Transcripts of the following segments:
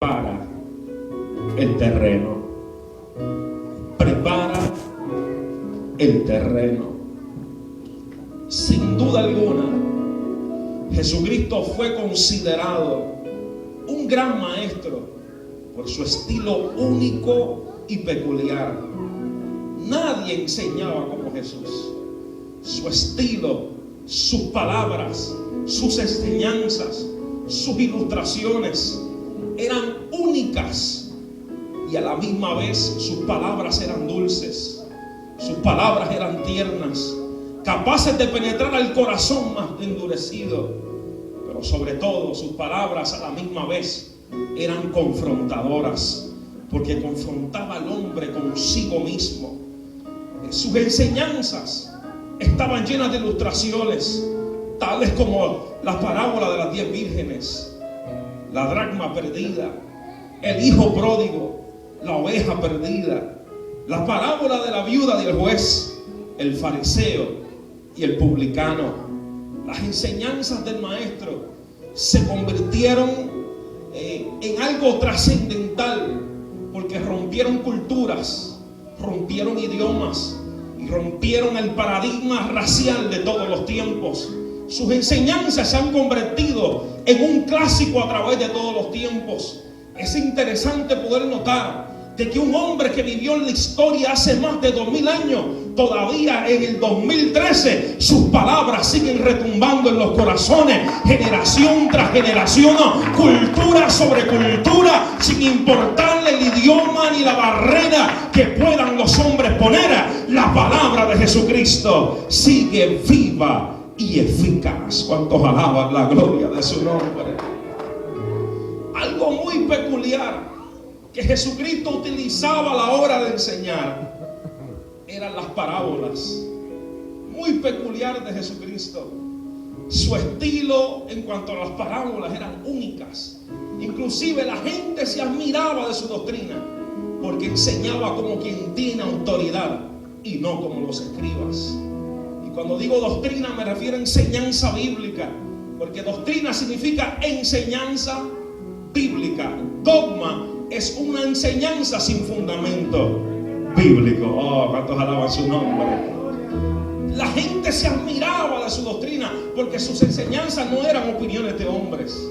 Prepara el terreno. Prepara el terreno. Sin duda alguna, Jesucristo fue considerado un gran maestro por su estilo único y peculiar. Nadie enseñaba como Jesús. Su estilo, sus palabras, sus enseñanzas, sus ilustraciones eran únicas, y a la misma vez sus palabras eran dulces, sus palabras eran tiernas, capaces de penetrar al corazón más endurecido. Pero sobre todo sus palabras a la misma vez eran confrontadoras, porque confrontaba al hombre consigo mismo. Sus enseñanzas estaban llenas de ilustraciones, tales como la parábola de las 10 vírgenes, la dracma perdida, el hijo pródigo, la oveja perdida, la parábola de la viuda y el juez, el fariseo y el publicano. Las enseñanzas del maestro se convirtieron en algo trascendental, porque rompieron culturas, rompieron idiomas y rompieron el paradigma racial de todos los tiempos. Sus enseñanzas se han convertido en un clásico a través de todos los tiempos. Es interesante poder notar de que un hombre que vivió en la historia hace más de 2000 años, todavía en el 2013, sus palabras siguen retumbando en los corazones, generación tras generación, cultura sobre cultura, sin importarle el idioma ni la barrera que puedan los hombres poner. La palabra de Jesucristo sigue viva y eficaz. ¿Cuántos alaban la gloria de su nombre? Algo muy peculiar que Jesucristo utilizaba a la hora de enseñar eran las parábolas. Muy peculiar de Jesucristo. Su estilo en cuanto a las parábolas eran únicas. Inclusive la gente se admiraba de su doctrina, porque enseñaba como quien tiene autoridad y no como los escribas. Y cuando digo doctrina me refiero a enseñanza bíblica, porque doctrina significa enseñanza bíblica. Dogma es una enseñanza sin fundamento bíblico. Oh, ¿cuántos alaban su nombre? La gente se admiraba de su doctrina, porque sus enseñanzas no eran opiniones de hombres.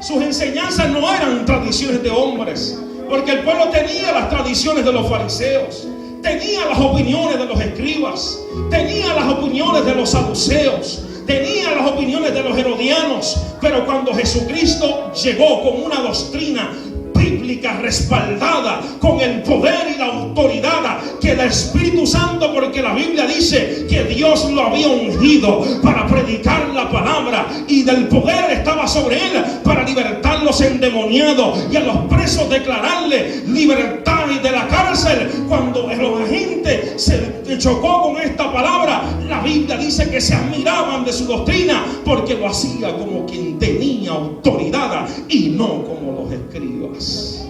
Sus enseñanzas no eran tradiciones de hombres, porque el pueblo tenía las tradiciones de los fariseos, tenía las opiniones de los escribas, tenía las opiniones de los saduceos, tenía las opiniones de los herodianos. Pero cuando Jesucristo llegó con una doctrina bíblica respaldada con el poder y la autoridad que el Espíritu Santo, porque la Biblia dice que Dios lo había ungido para predicar la palabra, y del poder estaba sobre él para libertar a los endemoniados y a los presos declararle libertad y de la cárcel. Cuando la gente se chocó con esta palabra, la Biblia dice que se admiraban de su doctrina, porque lo hacía como quien tenía autoridad y no como los escribas.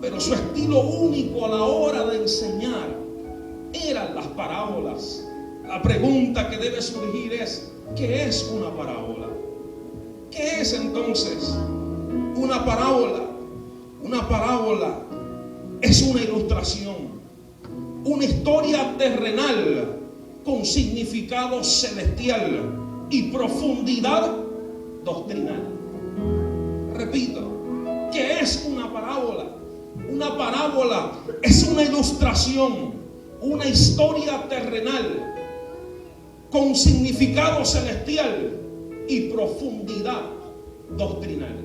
Pero su estilo único a la hora de enseñar eran las parábolas. La pregunta que debe surgir es: ¿qué es una parábola? ¿Qué es entonces una parábola? Una parábola es una ilustración, una historia terrenal con significado celestial y profundidad doctrinal. Repito, ¿qué es una parábola? Una parábola es una ilustración, una historia terrenal con significado celestial y profundidad doctrinal.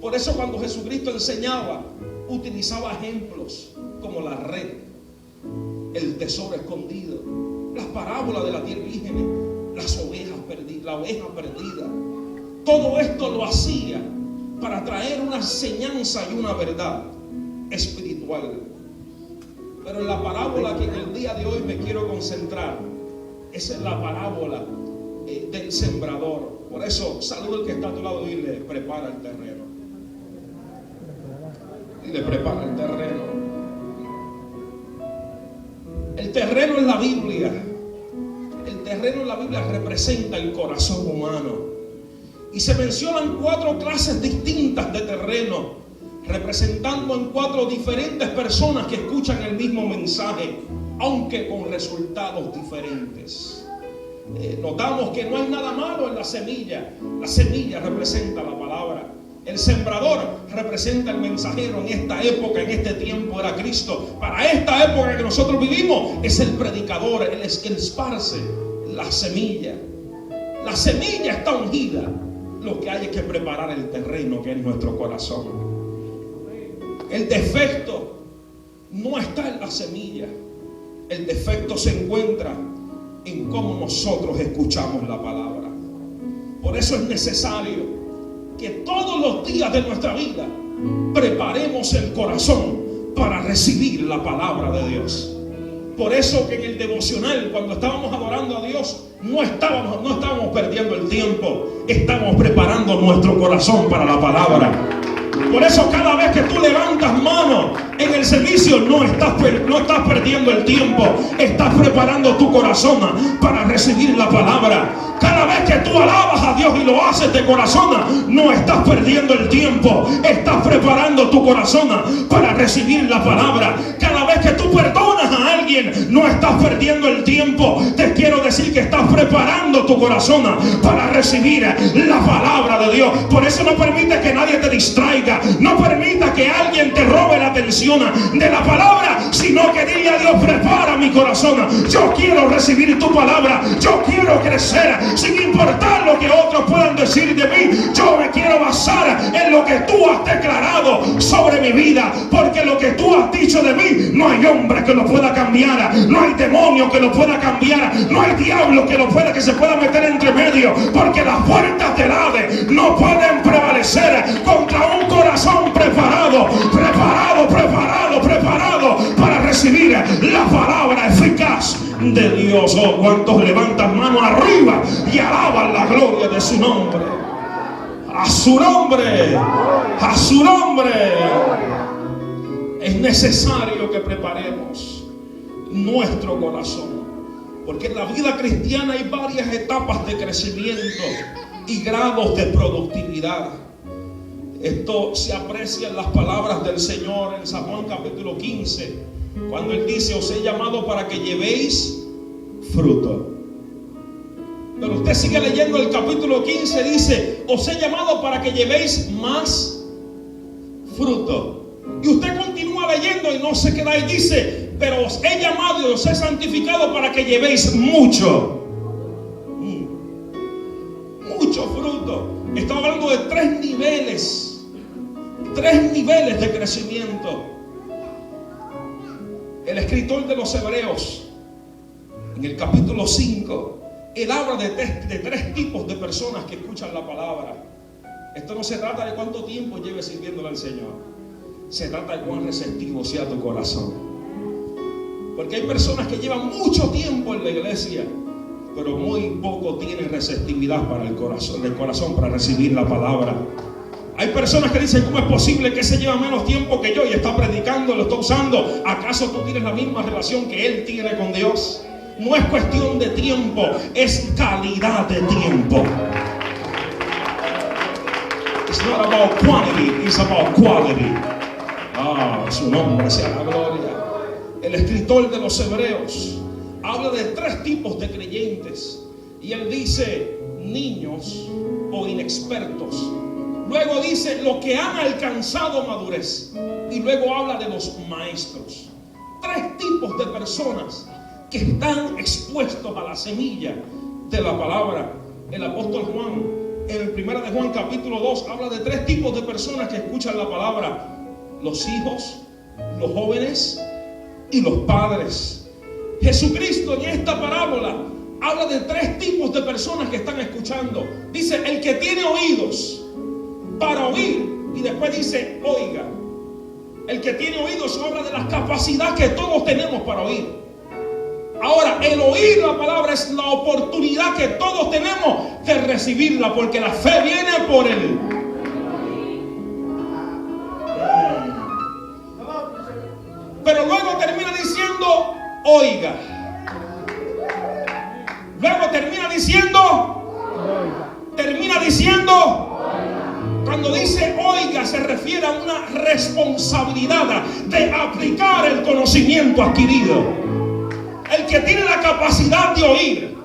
Por eso cuando Jesucristo enseñaba, utilizaba ejemplos como la red, el tesoro escondido, las parábolas de las 10 vírgenes, las ovejas perdidas, la oveja perdida. Todo esto lo hacía para traer una enseñanza y una verdad espiritual. Pero en la parábola que en el día de hoy me quiero concentrar, esa es la parábola del sembrador. Por eso saludo al que está a tu lado y le prepara el terreno. Y le prepara el terreno. El terreno en la Biblia, el terreno en la Biblia representa el corazón humano. Y se mencionan 4 clases distintas representando en 4 diferentes personas que escuchan el mismo mensaje, aunque con resultados diferentes. Notamos que no hay nada malo en la semilla. La semilla representa la palabra. El sembrador representa el mensajero. En esta época, en este tiempo era Cristo. Para esta época que nosotros vivimos es el predicador, el que esparce la semilla. La semilla está ungida. Lo que hay es que preparar el terreno que es nuestro corazón. El defecto no está en la semilla. El defecto se encuentra en cómo nosotros escuchamos la palabra. Por eso es necesario que todos los días de nuestra vida preparemos el corazón para recibir la palabra de Dios. Por eso que en el devocional, cuando estábamos adorando a Dios, no estábamos perdiendo el tiempo, estábamos preparando nuestro corazón para la palabra. Por eso cada vez que tú levantas mano en el servicio, no estás perdiendo el tiempo, estás preparando tu corazón para recibir la palabra. Cada vez que tú alabas a Dios y lo haces de corazón, no estás perdiendo el tiempo, estás preparando tu corazón para recibir la palabra. Cada vez que tú perdonas a alguien, no estás perdiendo el tiempo. Te quiero decir que estás preparando tu corazón para recibir la palabra de Dios. Por eso no permite que nadie te distraiga, no permita que alguien te robe la atención de la palabra, sino que dile a Dios: prepara mi corazón, yo quiero recibir tu palabra, yo quiero crecer. Sin importar lo que otros puedan decir de mí, yo me quiero basar en lo que tú has declarado sobre mi vida, porque lo que tú has dicho de mí, no hay hombre que lo pueda cambiar, no hay demonio que lo pueda cambiar, no hay diablo que se pueda meter entre medio, porque las puertas del Hades no pueden prevalecer contra un corazón preparado para recibir la palabra eficaz de Dios. Oh, cuántos levantan mano arriba y alaban la gloria de su nombre. A su nombre, a su nombre. Es necesario que preparemos nuestro corazón, porque en la vida cristiana hay varias etapas de crecimiento y grados de productividad. Esto se aprecia en las palabras del Señor en San Juan capítulo 15, cuando Él dice: os he llamado para que llevéis fruto. Pero usted sigue leyendo el capítulo 15, dice: os he llamado para que llevéis más fruto. Y usted continúa leyendo y no se queda ahí, dice: pero os he llamado y os he santificado para que llevéis mucho fruto. Está hablando de 3 niveles de crecimiento. El escritor de los Hebreos, en el capítulo 5, él habla de 3 tipos de personas que escuchan la palabra. Esto no se trata de cuánto tiempo lleves sirviéndole al Señor, se trata de cuán receptivo sea tu corazón. Porque hay personas que llevan mucho tiempo en la iglesia, pero muy poco tienen receptividad para el corazón para recibir la palabra. Hay personas que dicen: ¿cómo es posible que ese lleva menos tiempo que yo y está predicando, lo está usando? ¿Acaso tú tienes la misma relación que él tiene con Dios? No es cuestión de tiempo, es calidad de tiempo. It's not about quantity, it's about quality. Su nombre sea la gloria. El escritor de los Hebreos habla de 3 tipos de creyentes, y él dice: niños o inexpertos. Luego dice: los que han alcanzado madurez. Y luego habla de los maestros. 3 tipos de personas que están expuestos a la semilla de la palabra. El apóstol Juan, en el 1 de Juan capítulo 2, habla de 3 tipos de personas que escuchan la palabra: los hijos, los jóvenes y los padres. Jesucristo en esta parábola habla de 3 tipos de personas que están escuchando. Dice: el que tiene oídos para oír, y después dice: oiga. El que tiene oídos habla de la capacidad que todos tenemos para oír. Ahora, el oír la palabra es la oportunidad que todos tenemos de recibirla, porque la fe viene por él. Pero luego termina diciendo: oiga. Luego termina diciendo: cuando dice oiga, se refiere a una responsabilidad de aplicar el conocimiento adquirido. El que tiene la capacidad de oír,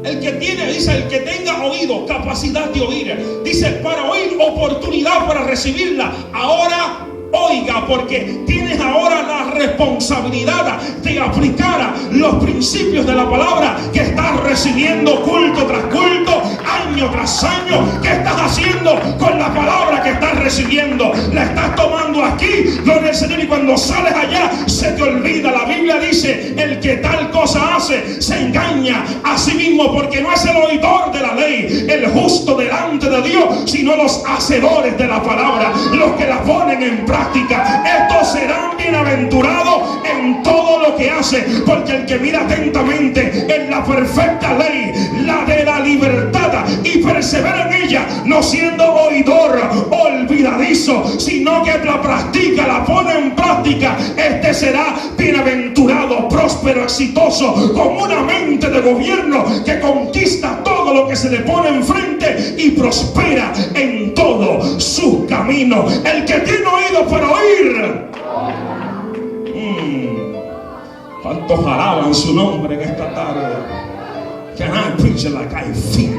el que tiene, dice, el que tenga oído, capacidad de oír, dice, para oír, oportunidad para recibirla, ahora oiga, porque tienes ahora la responsabilidad de aplicar los principios de la palabra que estás recibiendo culto tras culto, año tras año. ¿Qué estás haciendo con la palabra que estás recibiendo? La estás tomando aquí, gloria al Señor, y cuando sales allá se te olvida. La Biblia dice, el que tal cosa hace se engaña a sí mismo, porque no es el oidor de la ley el justo delante de Dios, sino los hacedores de la palabra, los que la ponen en práctica. Estos serán bienaventurados en todo lo que hacen, porque el que mira atentamente en la perfecta ley, la de la libertad, y persevera en ella, no siendo oidor olvidadizo, sino que la practica, la pone en práctica, este será bienaventurado, próspero, exitoso, con una mente de gobierno que conquista todo lo que se le pone enfrente y prospera en todo su camino. El que tiene oído para oír, ¿cuántos alaban su nombre en esta tarde? Can I preach it like I feel?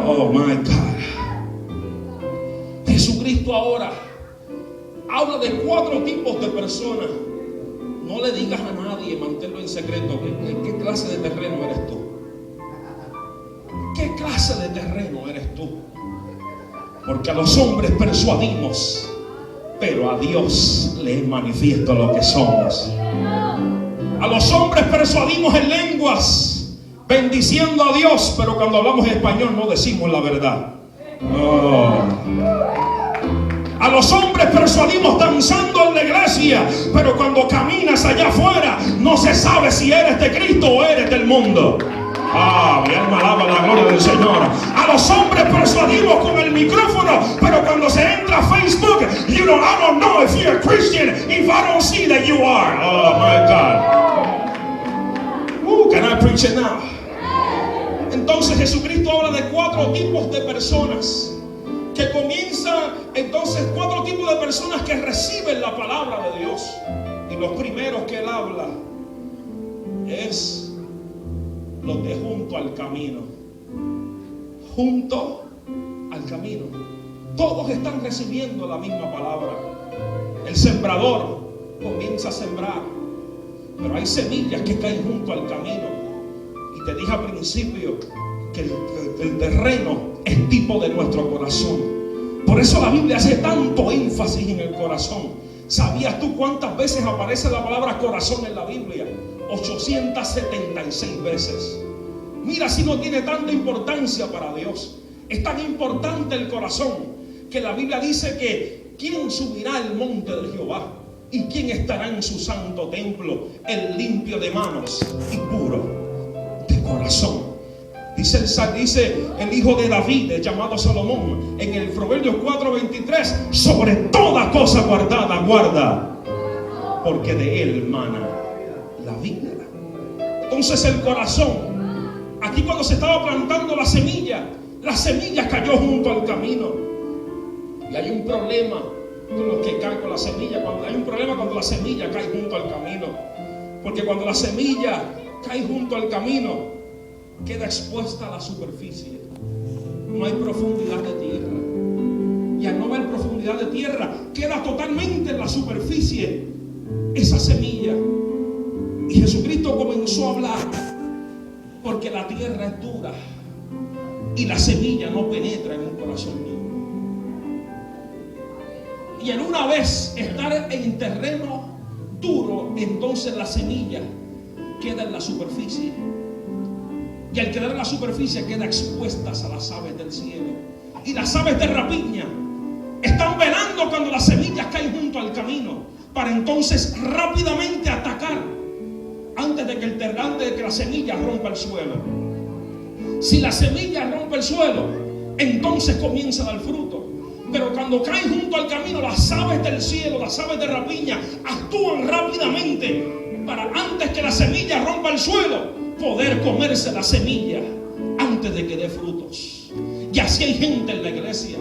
Oh my God. Jesucristo ahora habla de 4 tipos de personas. No le digas a nadie, manténlo en secreto. ¿Qué clase de terreno eres tú? ¿Qué clase de terreno eres tú? Porque a los hombres persuadimos, pero a Dios le es manifiesto lo que somos. A los hombres persuadimos en lenguas, bendiciendo a Dios, pero cuando hablamos en español no decimos la verdad. A los hombres persuadimos danzando en la iglesia, pero cuando caminas allá afuera no se sabe si eres de Cristo o eres del mundo. Mi alma alaba la gloria del Señor. A los hombres persuadimos con el micrófono, pero cuando se entra a Facebook, I don't know if you're a Christian if I don't see that you are. Oh my God. Can I preach it now? Entonces Jesucristo habla de 4 tipos de personas que comienzan, entonces 4 tipos de personas que reciben la palabra de Dios. Y los primeros que él habla es los de junto al camino. Junto al camino. Todos están recibiendo la misma palabra. El sembrador comienza a sembrar, pero hay semillas que caen junto al camino. Y te dije al principio que el terreno es tipo de nuestro corazón. Por eso la Biblia hace tanto énfasis en el corazón. ¿Sabías tú cuántas veces aparece la palabra corazón en la Biblia? 876 veces. Mira si no tiene tanta importancia para Dios. Es tan importante el corazón que la Biblia dice que ¿quién subirá al monte de Jehová? ¿Y quién estará en su santo templo? El limpio de manos y puro de corazón. Dice el hijo de David, llamado Salomón, en el Proverbios 4:23, sobre toda cosa guardada, guarda, porque de él mana la vida. Entonces el corazón, aquí cuando se estaba plantando la semilla cayó junto al camino. Y hay un problema con los que caen con la semilla. Hay un problema cuando la semilla cae junto al camino. Porque cuando la semilla cae junto al camino, queda expuesta a la superficie. No hay profundidad de tierra. Y al no haber profundidad de tierra, queda totalmente en la superficie esa semilla. Y Jesucristo comenzó a hablar, porque la tierra es dura y la semilla no penetra en un corazón mío. Y en una vez estar en terreno duro, entonces la semilla queda en la superficie. Y al quedar en la superficie queda expuestas a las aves del cielo. Y las aves de rapiña están velando cuando las semillas caen junto al camino, para entonces rápidamente atacar antes de que la semilla rompa el suelo. Si la semilla rompe el suelo, entonces comienza a dar fruto. Pero cuando caen junto al camino, las aves del cielo, las aves de rapiña, actúan rápidamente para, antes que la semilla rompa el suelo, poder comerse la semilla antes de que dé frutos. Y así hay gente en la iglesia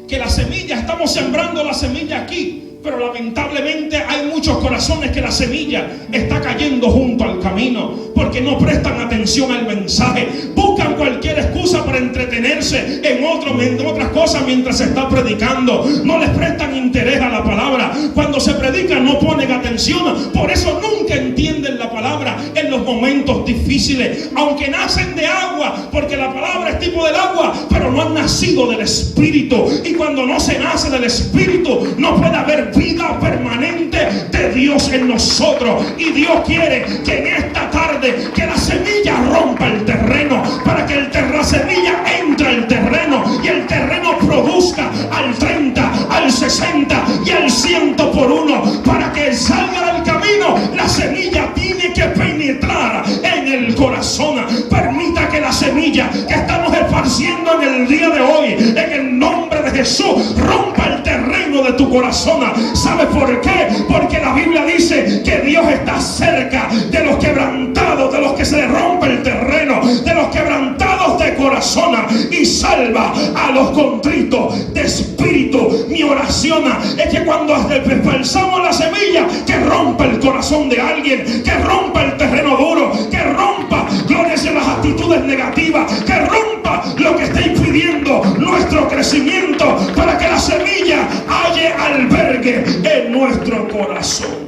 que la semilla, estamos sembrando la semilla aquí, pero lamentablemente hay muchos corazones que la semilla está cayendo junto al camino, porque no prestan atención al mensaje, buscan cualquier excusa para entretenerse en otras cosas mientras se está predicando, no les prestan interés a la palabra. Cuando se predica no ponen atención, por eso nunca entienden la palabra en los momentos difíciles, aunque nacen de agua, porque la palabra es tipo del agua, pero no han nacido del Espíritu, y cuando no se nace del Espíritu no puede haber vida permanente de Dios en nosotros. Y Dios quiere que en esta tarde que la semilla rompa el terreno, para que la semilla entre al terreno y el terreno produzca al 30, al 60 y al 100 por uno. Para que salga del camino, la semilla tiene que penetrar en el corazón. Permita que la semilla que estamos esparciendo en el día de hoy, en el nombre de Jesús, rompa el terreno de tu corazón. ¿Sabe por qué? Porque la Biblia dice que Dios está cerca de los quebrantados, de los que se les rompe el terreno, de los quebrantados de corazón, y salva a los contritos de espíritu. Mi oración es que cuando expulsamos la semilla, que rompa el corazón de alguien, que rompa el terreno duro, que rompa, gloria a las actitudes negativas, que rompa lo que está impidiendo nuestro crecimiento, para que la semilla halle albergue en nuestro corazón.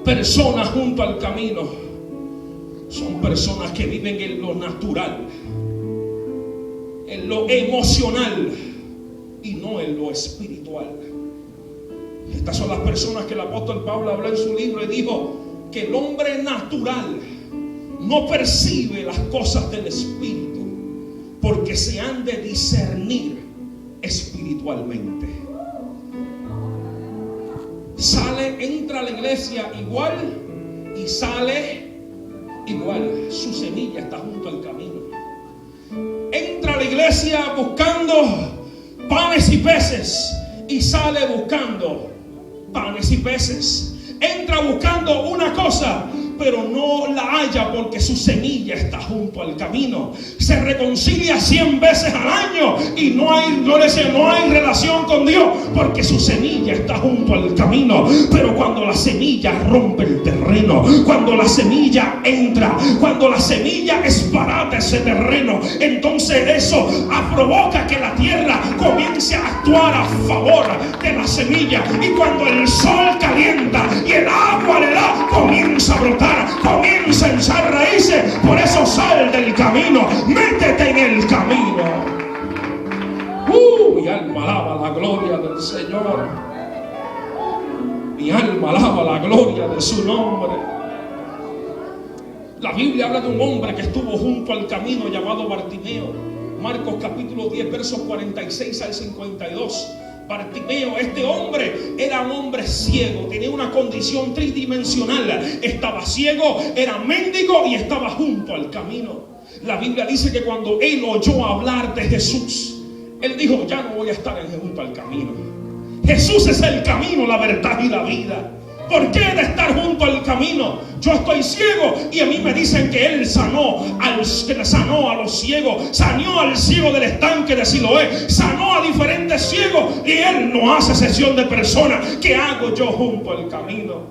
Personas junto al camino son personas que viven en lo natural, en lo emocional y no en lo espiritual. Estas son las personas que el apóstol Pablo habló en su libro y dijo que el hombre natural no percibe las cosas del espíritu, porque se han de discernir espiritualmente. Entra a la iglesia igual y sale igual. Su semilla está junto al camino. Entra a la iglesia buscando panes y peces y sale buscando panes y peces. Entra buscando una cosa, pero no la halla, porque su semilla está junto al camino. Se reconcilia 100 veces al año y no hay relación con Dios, porque su semilla está junto al camino. Pero cuando la semilla rompe el terreno, cuando la semilla entra, cuando la semilla esparata ese terreno, entonces eso provoca que la tierra comience a actuar a favor de la semilla. Y cuando el sol calienta y el agua le da, comienza a brotar, comienza a echar raíces. Por eso sal del camino, métete en el camino. Mi alma alaba la gloria del Señor. Mi alma alaba la gloria de su nombre. La Biblia habla de un hombre que estuvo junto al camino llamado Bartimeo. Marcos capítulo 10 versos 46 al 52. Bartimeo, este hombre era un hombre ciego, tenía una condición tridimensional. Estaba ciego, era mendigo y estaba junto al camino. La Biblia dice que cuando él oyó hablar de Jesús, él dijo: ya no voy a estar junto al camino. Jesús es el camino, la verdad y la vida. ¿Por qué de estar junto al camino? Yo estoy ciego y a mí me dicen que Él sanó a los ciegos, sanó al ciego del estanque de Siloé, sanó a diferentes ciegos, y Él no hace excepción de personas. ¿Qué hago yo junto al camino?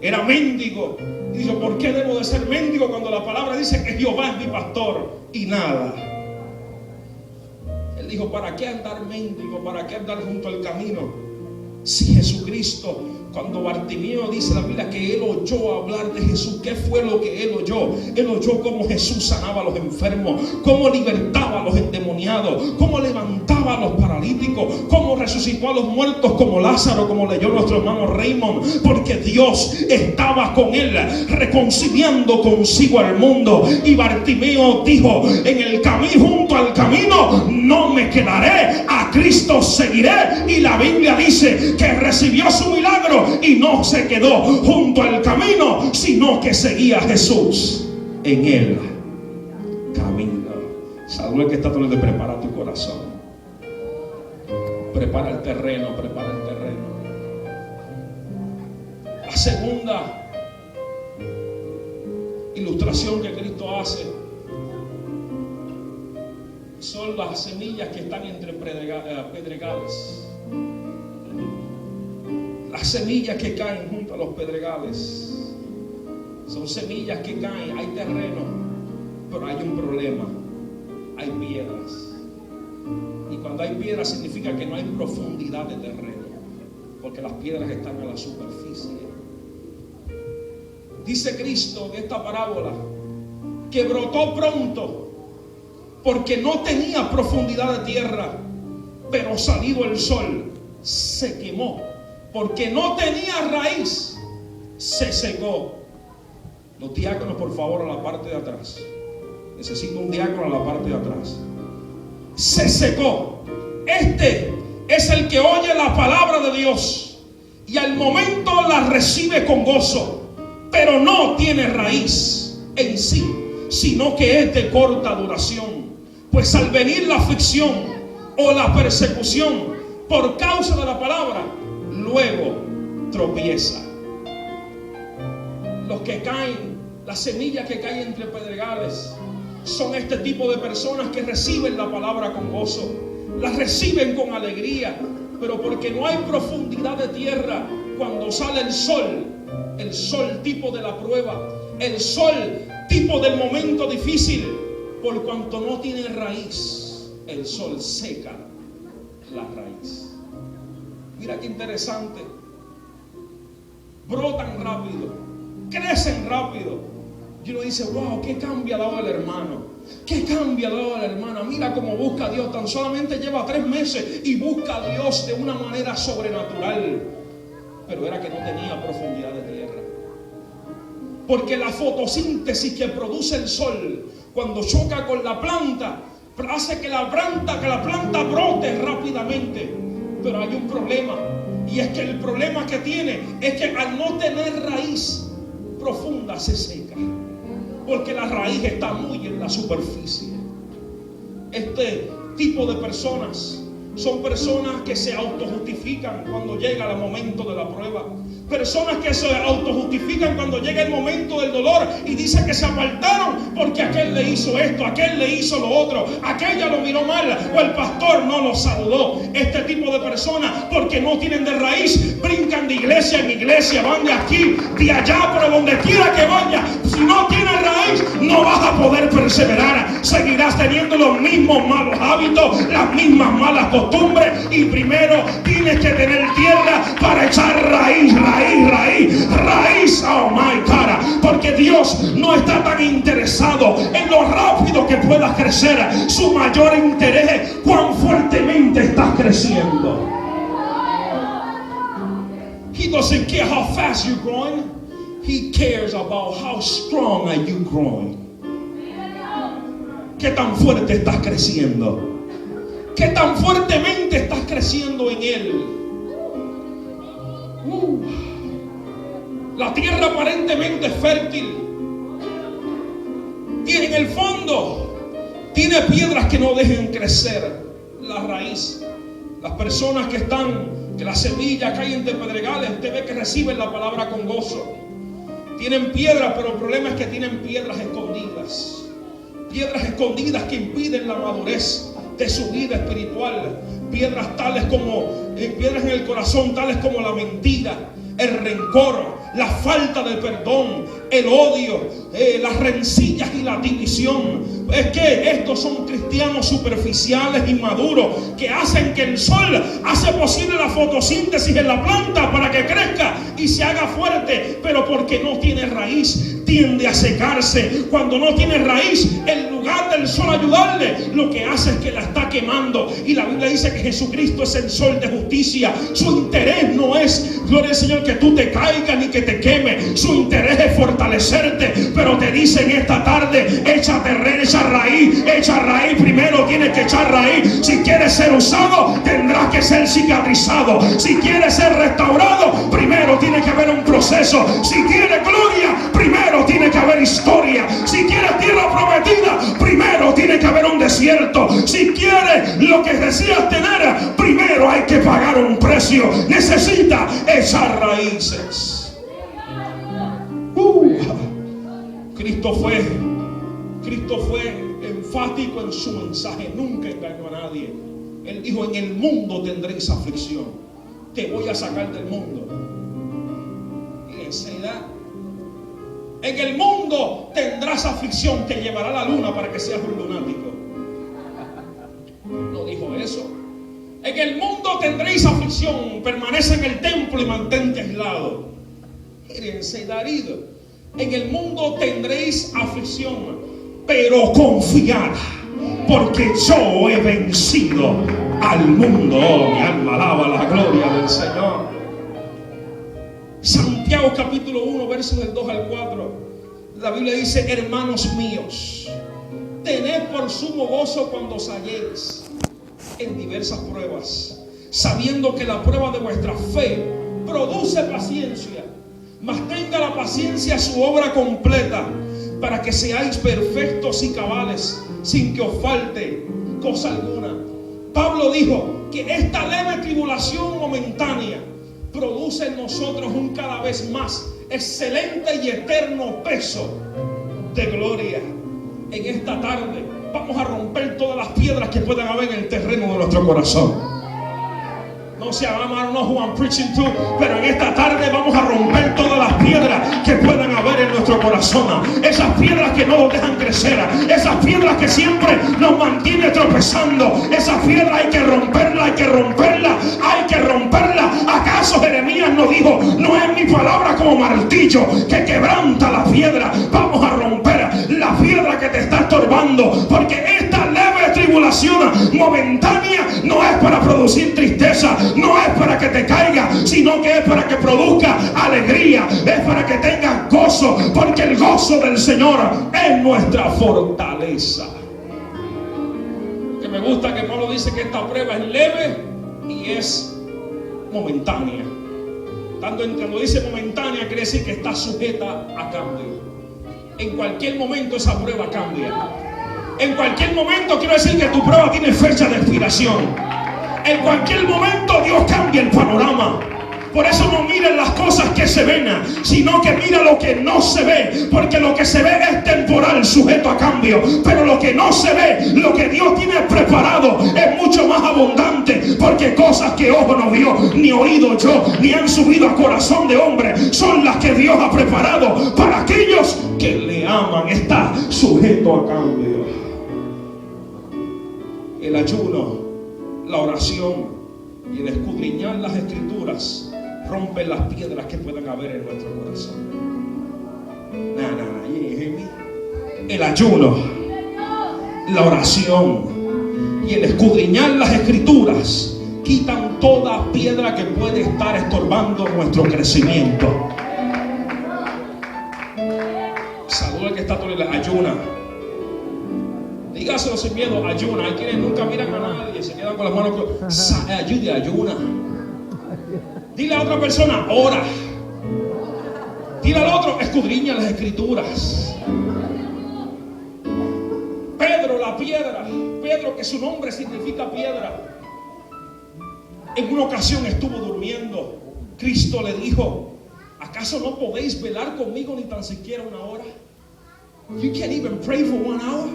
Era mendigo. Y dijo: ¿por qué debo de ser mendigo cuando la palabra dice que Jehová es mi pastor y nada? Él dijo: ¿para qué andar mendigo? ¿Para qué andar junto al camino? Si Jesucristo, cuando Bartimeo dice la Biblia que él oyó hablar de Jesús, ¿qué fue lo que él oyó? Él oyó cómo Jesús sanaba a los enfermos, cómo libertaba a los endemoniados, cómo levantaba a los paralíticos, cómo resucitó a los muertos como Lázaro, como leyó nuestro hermano Raymond, porque Dios estaba con él, reconciliando consigo al mundo. Y Bartimeo dijo: en el camino, junto al camino, no me quedaré, a Cristo seguiré. Y la Biblia dice que recibió su milagro y no se quedó junto al camino, sino que seguía a Jesús en el camino. Saluda el que está tratando de preparar tu corazón. Prepara el terreno, prepara el terreno. La segunda ilustración que Cristo hace son las semillas que están entre pedregales. Las semillas que caen junto a los pedregales son semillas que caen. Hay terreno, pero hay un problema. Hay piedras. Y cuando hay piedras significa que no hay profundidad de terreno, porque las piedras están a la superficie. Dice Cristo en esta parábola que brotó pronto porque no tenía profundidad de tierra, pero salido el sol se quemó. Porque no tenía raíz, se secó. Los diáconos, por favor, a la parte de atrás. Necesito un diácono a la parte de atrás. Se secó. Este es el que oye la palabra de Dios y al momento la recibe con gozo, pero no tiene raíz en sí, sino que es de corta duración. Pues al venir la aflicción o la persecución por causa de la palabra, luego tropieza. Los que caen, las semillas que caen entre pedregales, son este tipo de personas que reciben la palabra con gozo, la reciben con alegría, pero porque no hay profundidad de tierra, cuando sale el sol tipo de la prueba, el sol tipo del momento difícil, por cuanto no tiene raíz, el sol seca la raíz. Mira qué interesante. Brotan rápido, crecen rápido. Y uno dice, wow, ¿qué cambia al lado del hermano? ¿Qué cambia al lado de la hermana? Mira cómo busca a Dios. Tan solamente lleva 3 meses y busca a Dios de una manera sobrenatural. Pero era que no tenía profundidad de tierra. Porque la fotosíntesis que produce el sol cuando choca con la planta hace que la planta brote rápidamente. Pero hay un problema, y es que el problema que tiene es que al no tener raíz profunda se seca, porque la raíz está muy en la superficie. Este tipo de personas son personas que se autojustifican cuando llega el momento de la prueba. Personas que se autojustifican cuando llega el momento del dolor y dicen que se apartaron porque aquel le hizo esto, aquel le hizo lo otro, aquella lo miró mal o el pastor no lo saludó. Este tipo de personas, porque no tienen de raíz, brincan de iglesia en iglesia, van de aquí, de allá, pero donde quiera que vaya, si no tienes raíz no vas a poder perseverar. Seguirás teniendo los mismos malos hábitos, las mismas malas costumbres, y primero tienes que tener tierra para echar raíz. Oh my God, porque Dios no está tan interesado en lo rápido que puedas crecer. Su mayor interés es cuán fuertemente estás creciendo. He doesn't care how fast you're growing. He cares about how strong are you growing. ¿Qué tan fuerte estás creciendo? ¿Qué tan fuertemente estás creciendo en Él? La tierra aparentemente es fértil. Tiene en el fondo, tiene piedras que no dejan crecer la raíz. Las personas que la semilla cae entre pedregales, usted ve que reciben la palabra con gozo. Tienen piedras, pero el problema es que tienen piedras escondidas. Piedras escondidas que impiden la madurez de su vida espiritual. Piedras tales como, piedras en el corazón tales como la mentira, el rencor, la falta de perdón, el odio, las rencillas y la división. Es que estos son cristianos superficiales, inmaduros, que hacen que el sol hace posible la fotosíntesis en la planta para que crezca y se haga fuerte, pero porque no tiene raíz tiende a secarse. Cuando no tiene raíz, en lugar del sol ayudarle, lo que hace es que la está quemando. Y la Biblia dice que Jesucristo es el sol de justicia. Su interés no es, gloria al Señor, que tú te caigas ni que te queme. Su interés es fortalecerte. Pero te dice en esta tarde, echa raíz. Primero tienes que echar raíz. Si quieres ser usado, tendrás que ser cicatrizado. Si quieres ser restaurado, primero tiene que haber un proceso. Si quieres gloria, primero tiene que haber historia. Si quieres tierra prometida, primero tiene que haber un desierto. Si quieres lo que deseas tener, primero hay que pagar un precio. Necesita echar raíces. Cristo fue Cristo fue enfático en su mensaje, nunca engañó a nadie. Él dijo: en el mundo tendréis aflicción, te voy a sacar del mundo. Y enseguida: en el mundo tendrás aflicción, te llevará la luna para que seas un lunático. No dijo eso. En el mundo tendréis aflicción, permanece en el templo y mantente aislado. Fíjense, David: en el mundo tendréis aflicción, pero confiad, porque yo he vencido al mundo. Oh, mi alma alaba la gloria del Señor. Santiago capítulo 1, versos del 2 al 4. La Biblia dice: hermanos míos, tened por sumo gozo cuando os halléis en diversas pruebas, sabiendo que la prueba de vuestra fe produce paciencia. Mas tenga la paciencia su obra completa, para que seáis perfectos y cabales, sin que os falte cosa alguna. Pablo dijo que esta leve tribulación momentánea produce en nosotros un cada vez más excelente y eterno peso de gloria. En esta tarde vamos a romper todas las piedras que puedan haber en el terreno de nuestro corazón. No sé, I don't know who I'm preaching to, pero en esta tarde vamos a romper todas las piedras que puedan haber en nuestro corazón. Esas piedras que no nos dejan crecer, esas piedras que siempre nos mantienen tropezando. Esas piedras hay que romperla, hay que romperla, hay que romperla. ¿Acaso Jeremías nos dijo: no es mi palabra como martillo que quebranta la piedra? Vamos a romper la piedra que te está estorbando, porque esta leve tribulación momentánea no es para producir tristeza, no es para que te caiga, sino que es para que produzca alegría, es para que tengas gozo, porque el gozo del Señor es nuestra fortaleza. Que me gusta que Pablo dice que esta prueba es leve y es momentánea. Tanto en que lo dice momentánea, quiere decir que está sujeta a cambio. En cualquier momento esa prueba cambia. En cualquier momento, quiero decir que tu prueba tiene fecha de expiración. En cualquier momento Dios cambia el panorama. Por eso no miren las cosas que se ven, sino que mira lo que no se ve, porque lo que se ve es temporal, sujeto a cambio, pero lo que no se ve, lo que Dios tiene preparado, es mucho más abundante, porque cosas que ojo no vio, ni oído yo, ni han subido a corazón de hombre, son las que Dios ha preparado para aquellos que le aman. Está sujeto a cambio. El ayuno, la oración y el escudriñar las escrituras rompen las piedras que puedan haber en nuestro corazón. El ayuno, la oración y el escudriñar las escrituras quitan toda piedra que puede estar estorbando nuestro crecimiento. Saluda al que está todo el ayuna. Dígaselo sin miedo: ayuna. Hay quienes nunca miran a nadie, se quedan con las manos. Ayude, ayuna. Dile a otra persona: ora. Dile al otro: escudriña las escrituras. Pedro, la piedra. Pedro, que su nombre significa piedra. En una ocasión estuvo durmiendo. Cristo le dijo: ¿acaso no podéis velar conmigo ni tan siquiera una hora? You can't even pray for 1 hour?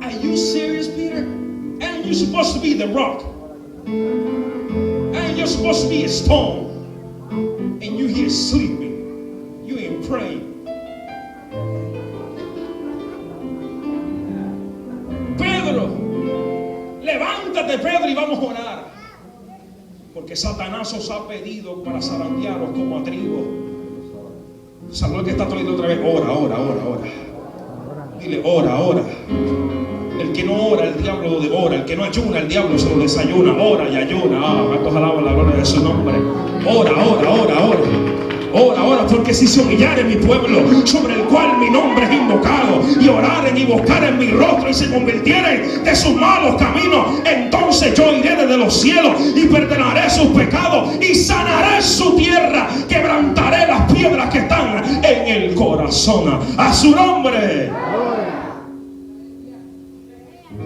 Are you serious, Peter? And you're supposed to be the rock. And you're supposed to be a stone. And you're here sleeping. You ain't praying. Pedro, levántate, Pedro, y vamos a orar. Porque Satanás os ha pedido para zarandearos como a trigo. Saluda al que está toliendo otra vez: ora, ora, ora, ora. Dile: ora, ora. El que no ora, el diablo lo devora. El que no ayuna, el diablo se lo desayuna. Ora y ayuna. ¿Cuántos alaban la gloria de su nombre? Ora, ora, ora, ora. Ora, ora, porque si se humillare mi pueblo, sobre el cual mi nombre es invocado, y oraren y buscaren mi rostro, y se convirtieren de sus malos caminos, entonces yo iré desde los cielos y perdonaré sus pecados y sanaré su tierra. Quebrantaré las piedras que están en el corazón. A su nombre.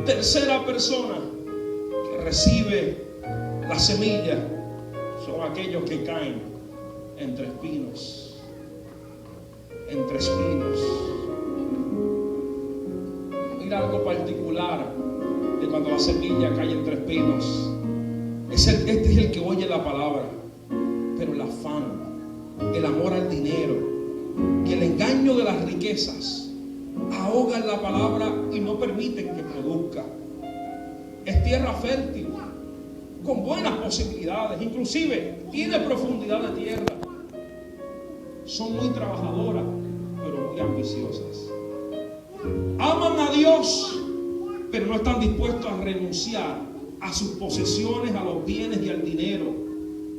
Tercera persona que recibe la semilla son aquellos que caen entre espinos. Entre espinos. Mira algo particular de cuando la semilla cae entre espinos. Este es el que oye la palabra, pero el afán, el amor al dinero y el engaño de las riquezas ahogan la palabra y no permiten que produzca. Es tierra fértil, con buenas posibilidades, inclusive tiene profundidad de tierra. Son muy trabajadoras, pero muy ambiciosas. Aman a Dios, pero no están dispuestos a renunciar a sus posesiones, a los bienes y al dinero.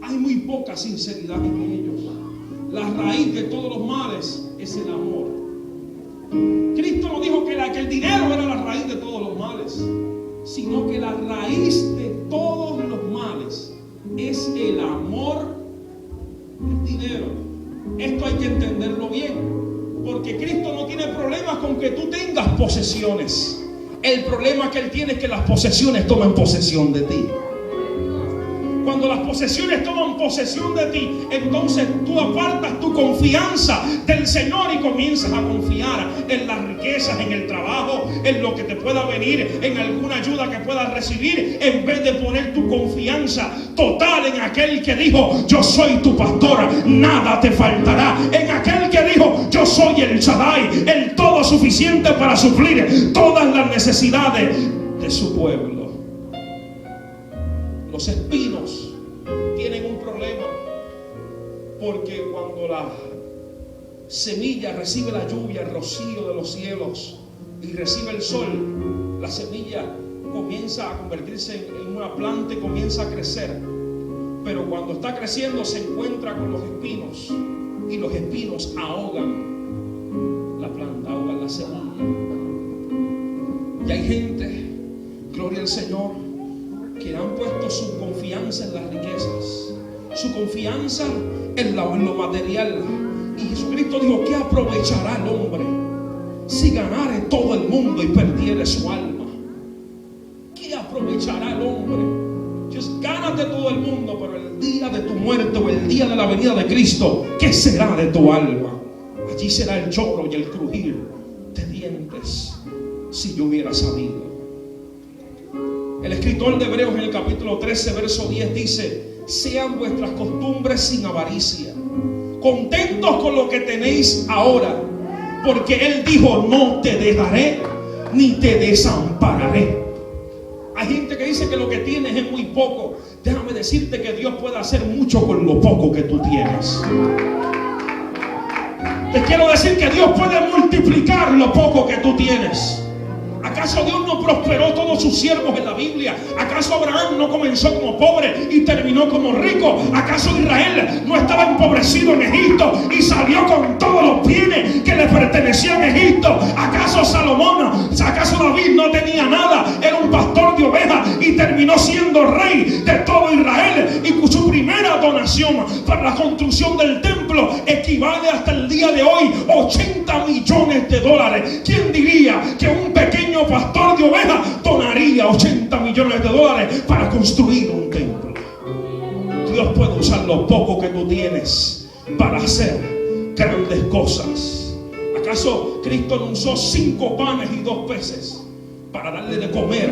Hay muy poca sinceridad en ellos. La raíz de todos los males es el amor. Cristo no dijo que el dinero era la raíz de todos los males, sino que la raíz de todos los males es el amor al dinero. Esto hay que entenderlo bien, porque Cristo no tiene problemas con que tú tengas posesiones. El problema que Él tiene es que las posesiones tomen posesión de ti. Cuando las posesiones toman posesión de ti, entonces tú apartas tu confianza del Señor y comienzas a confiar en las riquezas, en el trabajo, en lo que te pueda venir, en alguna ayuda que puedas recibir, en vez de poner tu confianza total en aquel que dijo: yo soy tu pastor, nada te faltará. En aquel que dijo: yo soy el Shaddai, el todo suficiente para suplir todas las necesidades de su pueblo. Los espinos tienen un problema, porque cuando la semilla recibe la lluvia, el rocío de los cielos, y recibe el sol, la semilla comienza a convertirse en una planta y comienza a crecer. Pero cuando está creciendo se encuentra con los espinos, y los espinos ahogan la planta, ahogan la semilla. Y hay gente, gloria al Señor, que han puesto su confianza en las riquezas, su confianza en lo material. Y Jesucristo dijo: ¿qué aprovechará el hombre si ganare todo el mundo y perdiere su alma? ¿Qué aprovechará el hombre? Gánate todo el mundo, pero el día de tu muerte o el día de la venida de Cristo, ¿qué será de tu alma? Allí será el lloro y el crujir de dientes. Si yo hubiera sabido. El escritor de Hebreos en el capítulo 13, verso 10 dice: sean vuestras costumbres sin avaricia, contentos con lo que tenéis ahora, porque Él dijo: no te dejaré ni te desampararé. Hay gente que dice que lo que tienes es muy poco. Déjame decirte que Dios puede hacer mucho con lo poco que tú tienes. Te quiero decir que Dios puede multiplicar lo poco que tú tienes. ¿Acaso Dios no prosperó todos sus siervos en la Biblia? ¿Acaso Abraham no comenzó como pobre y terminó como rico? ¿Acaso Israel no estaba empobrecido en Egipto y salió con todos los bienes que le pertenecían a Egipto? ¿Acaso Salomón, acaso David no tenía nada? Era un pastor de ovejas y terminó siendo rey de todo Israel. Y su primera donación para la construcción del templo equivale hasta el día de hoy $80 millones. ¿Quién diría que un pequeño pastor de ovejas donaría $80 millones para construir un templo? Dios puede usar lo poco que tú tienes para hacer grandes cosas. ¿Acaso Cristo no usó 5 panes y 2 peces para darle de comer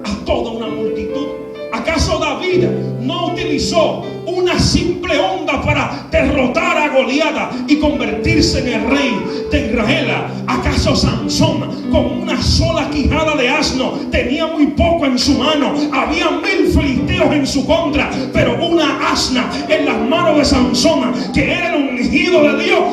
a toda una multitud? ¿Acaso David no utilizó una simple onda para derrotar a Goliat y convertirse en el rey de Israel? ¿Acaso Sansón, con una sola quijada de asno, tenía muy poco en su mano? Había 1000 filisteos en su contra, pero una asna en las manos de Sansón, que era el ungido de Dios,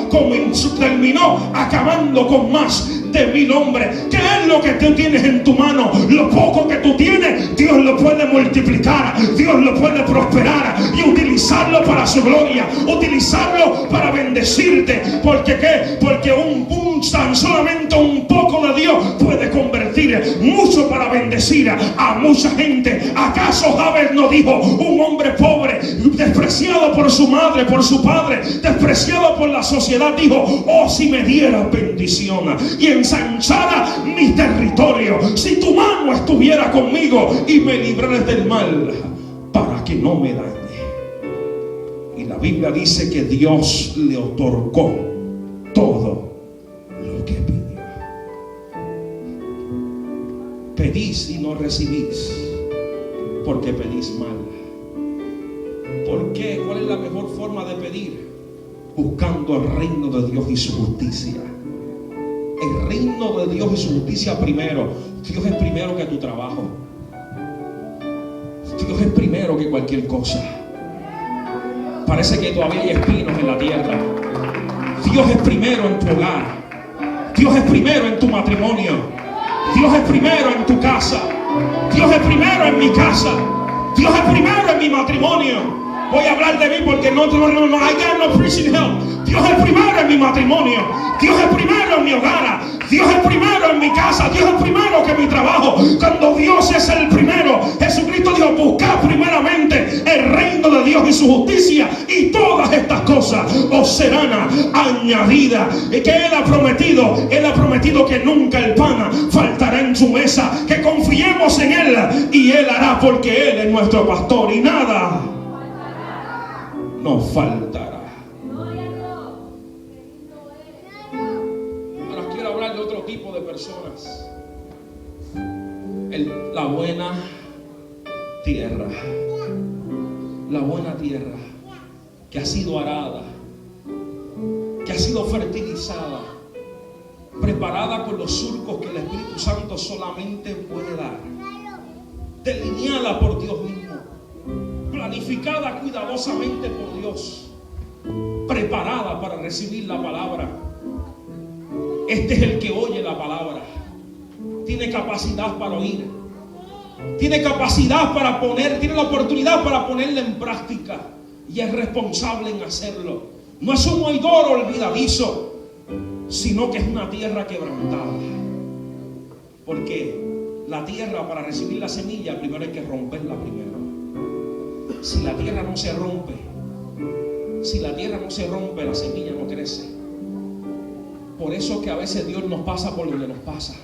terminó acabando con más de 1000 hombres. ¿Qué es lo que tú tienes en tu mano? Lo poco que tú tienes, Dios lo puede multiplicar, Dios lo puede prosperar y utilizarlo para su gloria, utilizarlo para bendecirte. ¿Porque qué? Porque tan solamente un poco de Dios puede convertir mucho para bendecir a mucha gente. ¿Acaso Jabez no dijo: un hombre pobre, despreciado por su madre, por su padre, despreciado por la sociedad, dijo: oh, si me dieras bendición y ensanchara mi territorio, si tu mano estuviera conmigo y me libraras del mal, para que no me dañe? Y la Biblia dice que Dios le otorgó todo lo que pidió. Pedís y no recibís, porque pedís mal. ¿Por qué? ¿Cuál es la mejor forma de pedir? Buscando el reino de Dios y su justicia. El reino de Dios y su justicia primero. Dios es primero que tu trabajo. Dios es primero que cualquier cosa. Parece que todavía hay espinos en la tierra. Dios es primero en tu hogar. Dios es primero en tu matrimonio. Dios es primero en tu casa. Dios es primero en mi casa. Dios es primero en mi matrimonio. Voy a hablar de mí porque no, I got no preaching help. Dios es primero en mi matrimonio. Dios es primero en mi hogar. Dios es primero en mi casa. Dios es primero que mi trabajo. Cuando Dios es el primero, Jesucristo dijo: buscad primeramente el reino de Dios y su justicia, y todas estas cosas os serán añadidas. Que Él ha prometido que nunca el pan faltará en su mesa, que confiemos en Él y Él hará, porque Él es nuestro pastor y nada nos faltará. Ahora quiero hablar de otro tipo de personas. La buena tierra. La buena tierra que ha sido arada, que ha sido fertilizada, preparada con los surcos que el Espíritu Santo solamente puede dar, delineada por Dios mismo, planificada cuidadosamente por Dios, preparada para recibir la palabra. Este es el que oye la palabra. Tiene capacidad para oír. Tiene capacidad para tiene la oportunidad para ponerla en práctica. Y es responsable en hacerlo. No es un oidor olvidadizo, sino que es una tierra quebrantada. Porque la tierra, para recibir la semilla, primero hay que romperla primero. Si la tierra no se rompe, la semilla no crece. Por eso es que a veces Dios nos pasa por donde nos pasa.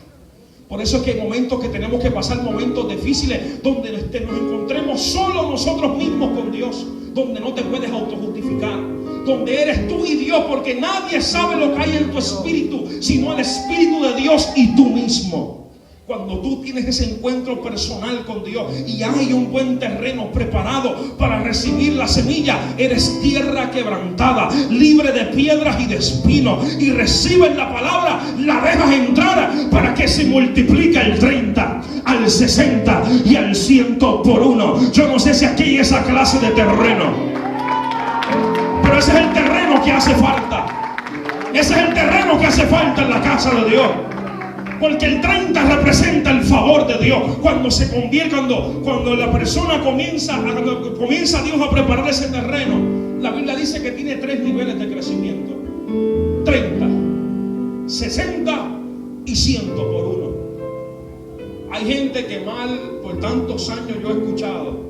Por eso es que hay momentos que tenemos que pasar momentos difíciles, donde nos encontremos solo nosotros mismos con Dios, donde no te puedes autojustificar, donde eres tú y Dios, porque nadie sabe lo que hay en tu espíritu, sino el Espíritu de Dios y tú mismo. Cuando tú tienes ese encuentro personal con Dios y hay un buen terreno preparado para recibir la semilla, eres tierra quebrantada, libre de piedras y de espinos, y recibes la palabra, la dejas entrar para que se multiplique al 30, al 60 y al 100 por uno. Yo no sé si aquí hay esa clase de terreno, pero ese es el terreno que hace falta. Ese es el terreno que hace falta en la casa de Dios. Porque el 30 representa el favor de Dios. Cuando se convierte, cuando la persona comienza Dios a preparar ese terreno, la Biblia dice que tiene 3 niveles de crecimiento: 30, 60 y 100 por uno. Hay gente que por tantos años yo he escuchado: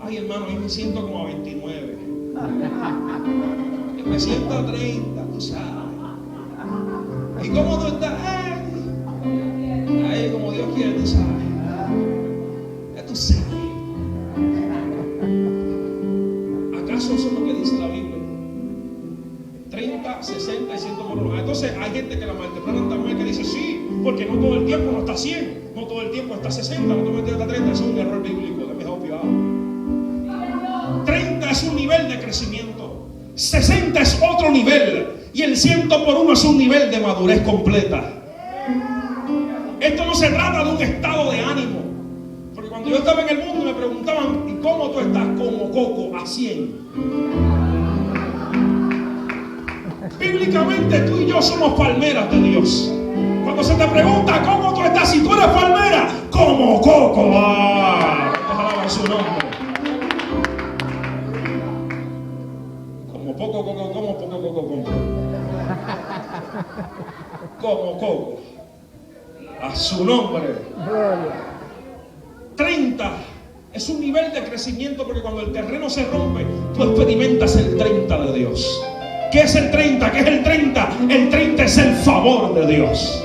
ay, hermano, yo me siento como a 29. Yo me siento a 30, tú sabes. ¿Y cómo tú estás? Ahí como Dios quiere, tú sabes. Ya tú sabes. ¿Acaso eso es lo que dice la Biblia? 30, 60 y 100 por uno. Entonces hay gente que la malinterpreta también, que dice sí, porque no todo el tiempo no está 100, no todo el tiempo está 60, no todo el tiempo está 30. Eso es un error bíblico. Let me help you out. 30 es un nivel de crecimiento, 60 es otro nivel, y el 100 por uno es un nivel de madurez completa. Esto no se trata de un estado de ánimo. Porque cuando yo estaba en el mundo me preguntaban: ¿y cómo tú estás? Como coco, a 100. Bíblicamente tú y yo somos palmeras de Dios. Cuando se te pregunta ¿cómo tú estás? Si tú eres palmera, como coco. Ojalá su nombre. Como poco coco, como poco coco, como coco. A su nombre. 30 es un nivel de crecimiento, porque cuando el terreno se rompe, tú experimentas el 30 de Dios. ¿Qué es el 30? ¿Qué es el 30? El 30 es el favor de Dios.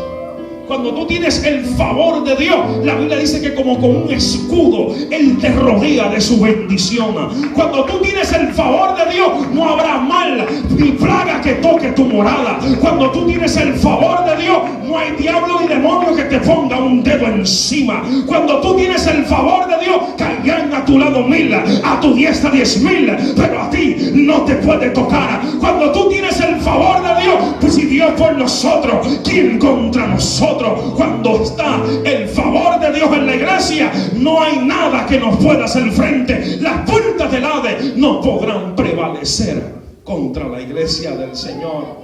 Cuando tú tienes el favor de Dios, la Biblia dice que como con un escudo Él te rodea de su bendición. Cuando tú tienes el favor de Dios, no habrá mal ni plaga que toque tu morada. Cuando tú tienes el favor de Dios, no hay diablo ni demonio que te ponga un dedo encima. Cuando tú tienes el favor de Dios, caerán a tu lado 1000, a tu diestra 10,000, pero a ti no te puede tocar. Cuando tú tienes el favor de Dios, pues si Dios por nosotros, ¿quién contra nosotros? Cuando está el favor de Dios en la iglesia, no hay nada que nos pueda hacer frente. Las puertas del Hades no podrán prevalecer contra la iglesia del Señor.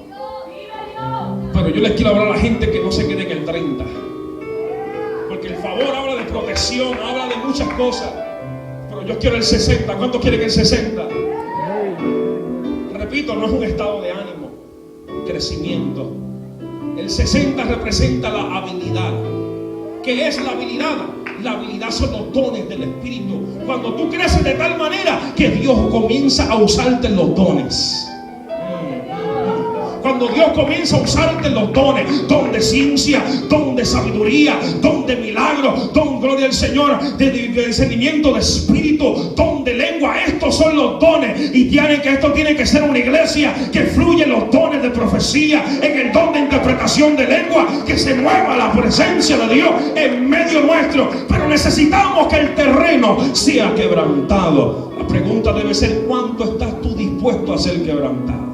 Pero yo les quiero hablar a la gente que no se quede en el 30, porque el favor habla de protección, habla de muchas cosas, pero yo quiero el 60. ¿Cuántos quieren el 60? Repito, no es un estado de ánimo, crecimiento. El 60 representa la habilidad. ¿Qué es la habilidad? La habilidad son los dones del Espíritu. Cuando tú creces de tal manera que Dios comienza a usarte los dones. Cuando Dios comienza a usarte los dones, don de ciencia, don de sabiduría, don de milagro, don, gloria al Señor, de discernimiento de espíritu, don de lengua. Estos son los dones, y esto tiene que ser una iglesia que fluye en los dones de profecía, en el don de interpretación de lengua, que se mueva la presencia de Dios en medio nuestro. Pero necesitamos que el terreno sea quebrantado. La pregunta debe ser: ¿cuánto estás tú dispuesto a ser quebrantado?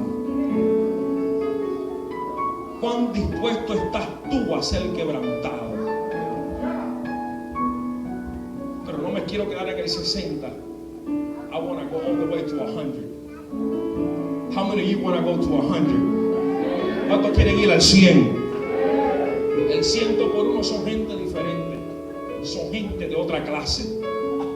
¿Cuán dispuesto estás tú a ser quebrantado? Pero no me quiero quedar en el 60. I want to go all the way to 100. How many of you want to go to 100? ¿Cuántos quieren ir al 100? El 100 por uno son gente diferente. Son gente de otra clase.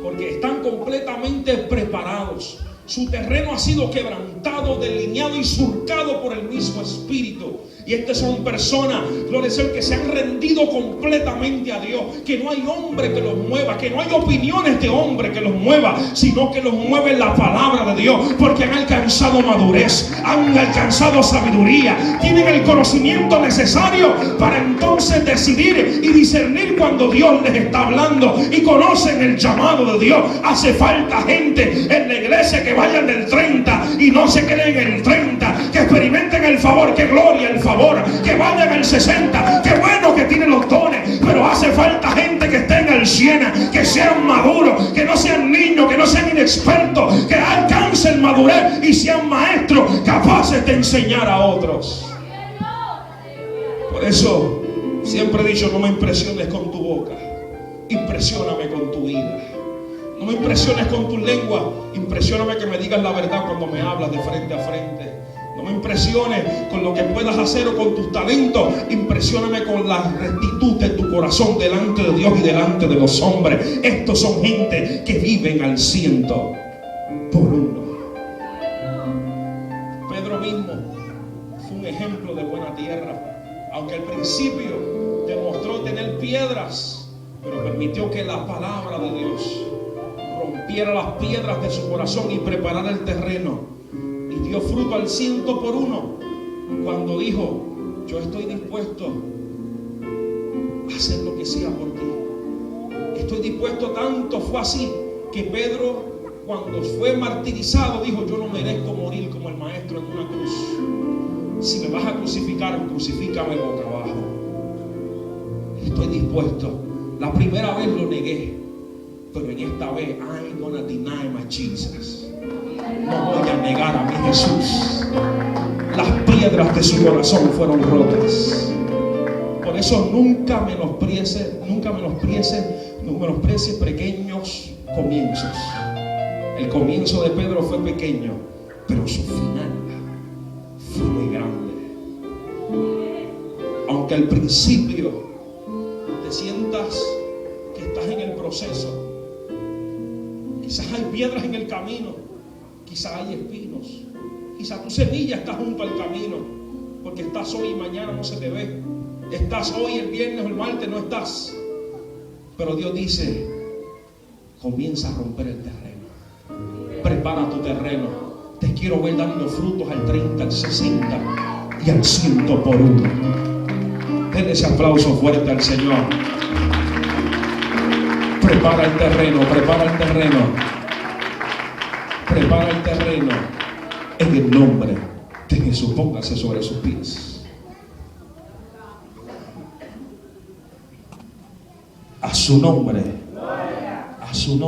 Porque están completamente preparados. Su terreno ha sido quebrantado, delineado y surcado por el mismo Espíritu. Y estas son personas, gloria al Señor, que se han rendido completamente a Dios. Que no hay hombre que los mueva, que no hay opiniones de hombre que los mueva, sino que los mueve la palabra de Dios. Porque han alcanzado madurez, han alcanzado sabiduría, tienen el conocimiento necesario para entonces decidir y discernir cuando Dios les está hablando. Y conocen el llamado de Dios. Hace falta gente en la iglesia que vayan del 30 y no se queden en el 30, que experimenten el favor, que gloria el favor, que vayan al 60. Qué bueno que tienen los dones, pero hace falta gente que esté en el 100, que sean maduros, que no sean niños, que no sean inexpertos, que alcancen madurez y sean maestros capaces de enseñar a otros. Por eso siempre he dicho: no me impresiones con tu boca, impresióname con tu vida. No me impresiones con tu lengua, impresióname que me digas la verdad cuando me hablas de frente a frente. No me impresiones con lo que puedas hacer o con tus talentos, impresióname con la rectitud de tu corazón delante de Dios y delante de los hombres. Estos son gente que viven al 100 por uno. Pedro mismo fue un ejemplo de buena tierra, aunque al principio demostró tener piedras, pero permitió que la palabra de Dios rompiera las piedras de su corazón y preparara el terreno, y dio fruto al 100 por uno cuando dijo: yo estoy dispuesto a hacer lo que sea por ti. Estoy dispuesto. Tanto fue así que Pedro, cuando fue martirizado, dijo: yo no merezco morir como el maestro en una cruz. Si me vas a crucificar, crucifícame boca abajo. Estoy dispuesto. La primera vez lo negué, pero en esta vez, I ain't gonna deny my Jesus. No voy a negar a mi Jesús. Las piedras de su corazón fueron rotas. Por eso nunca menosprecies pequeños comienzos. El comienzo de Pedro fue pequeño, pero su final fue muy grande. Aunque al principio te sientas que estás en el proceso, quizás hay piedras en el camino, quizás hay espinos, quizás tu semilla está junto al camino, porque estás hoy y mañana no se te ve, estás hoy, el viernes o el martes no estás, pero Dios dice: comienza a romper el terreno, prepara tu terreno, te quiero ver dando frutos al 30, al 60 y al 100 por uno. Denle ese aplauso fuerte al Señor. Prepara el terreno, prepara el terreno. Prepara el terreno. En el nombre de Jesús, póngase sobre sus pies. A su nombre. A su nombre.